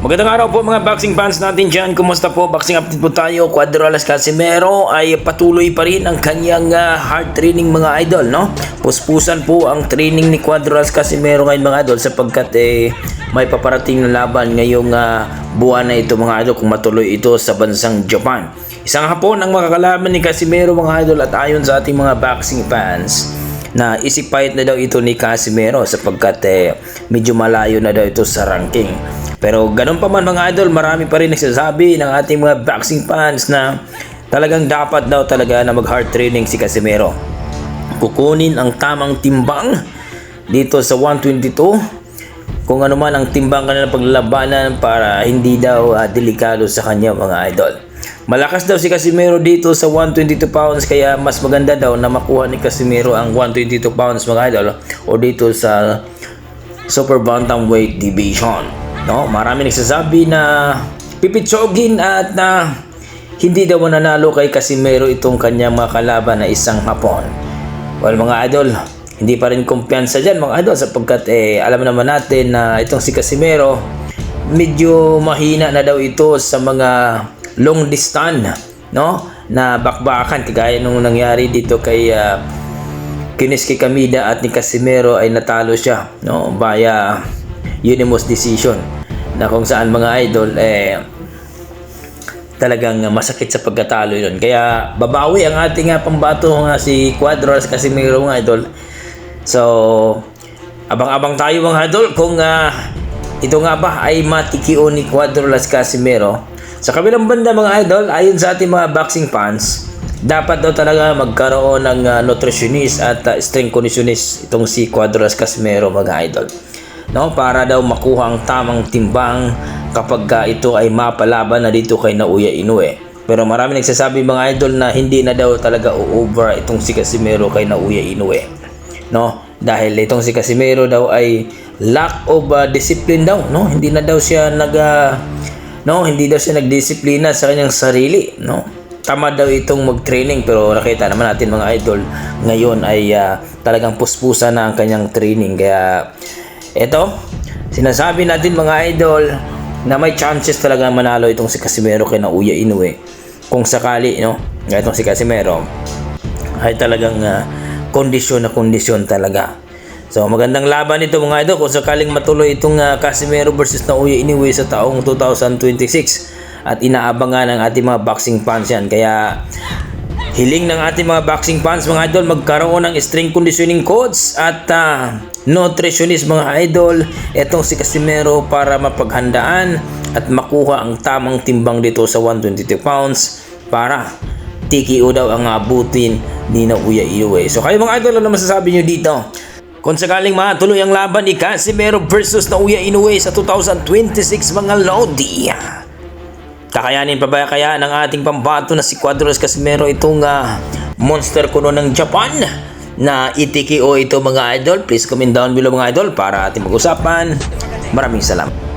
Magandang araw po mga boxing fans natin dyan. Kumusta po? Boxing update po tayo. Cuadro Alas Casimero ay patuloy pa rin ang kanyang hard training mga idol, no? Puspusan po ang training ni Cuadro Alas Casimero ngayon mga idol sapagkat may paparating na laban ngayong buwan na ito mga idol kung matuloy ito sa bansang Japan. Isang hapon ang makakalaban ni Casimero mga idol at ayon sa ating mga boxing fans na isipahit na daw ito ni Casimero sapagkat medyo malayo na daw ito sa ranking. Pero ganun pa man mga idol, marami pa rin nagsasabi ng ating mga boxing fans na talagang dapat daw talaga na mag-hard training si Casimero. Kukunin ang tamang timbang dito sa 122. Kung ano man ang timbang kanilang paglalabanan para hindi daw delikado sa kanya mga idol. Malakas daw si Casimero dito sa 122 pounds kaya mas maganda daw na makuha ni Casimero ang 122 pounds mga idol o dito sa Super Bantamweight Division. No, marami nagsasabi na pipitsogin at hindi daw mananalo kay Casimero itong kanyang mga kalaban na isang hapon. Well mga idol, hindi pa rin kumpiyansa dyan mga idol sapagkat alam naman natin na itong si Casimero medyo mahina na daw ito sa mga long distance, no? Na bakbakan kagaya nung nangyari dito kay Kiniski Kamida at ni Casimero ay natalo siya, no? Via unanimous decision na kung saan mga idol talagang masakit sa pagkatalo yun. Kaya babawi ang ating pambato nga si Cuadro Alas Casimero mga idol. So abang-abang tayo mga idol kung ito nga ba ay matikio ni Cuadro Alas Casimero. Sa kabilang banda mga idol, ayon sa ating mga boxing fans, dapat daw talaga magkaroon ng nutritionist at strength conditionist itong si Cuadro Alas Casimero mga idol. No, para daw makuha ang tamang timbang kapag ito ay mapalaban na dito kay Naoya Inoue. Pero marami nagsasabi mga idol na hindi na daw talaga over itong si Casimero kay Naoya Inoue. No, dahil itong si Casimero daw ay lack of discipline daw, no? Hindi daw siya nagdisiplina sa kanyang sarili, no? Tama daw itong mag-training pero nakita naman natin mga idol ngayon ay talagang puspusan na ang kanyang training. Kaya ito, sinasabi natin mga idol na may chances talaga manalo itong si Casimero kay Naoya Inoue. Kung sakali, no, itong si Casimero ay talagang kondisyon na kondisyon talaga. So magandang laban ito mga idol kung sakaling matuloy itong Casimero versus Naoya Inoue sa taong 2026 at inaabangan ng ating mga boxing fans yan. Kaya hiling ng ating mga boxing fans mga idol magkaroon ng strength conditioning coach at nutritionist mga idol etong si Casimero para mapaghandaan at makuha ang tamang timbang dito sa 122 pounds para TKO daw ang abutin ni Naoya Inoue. So kayo mga idol, ano masasabi nyo dito? Kung sakaling matuloy ang laban ni Casimero versus Naoya Inoue sa 2026 mga Lodi, kakayanin pa ba kaya ng ating pambato na si Cuadro Alas Casimero itong monster kuno ng Japan na itikio ito mga idol? Please comment down below mga idol para ating mag-usapan. Maraming salamat.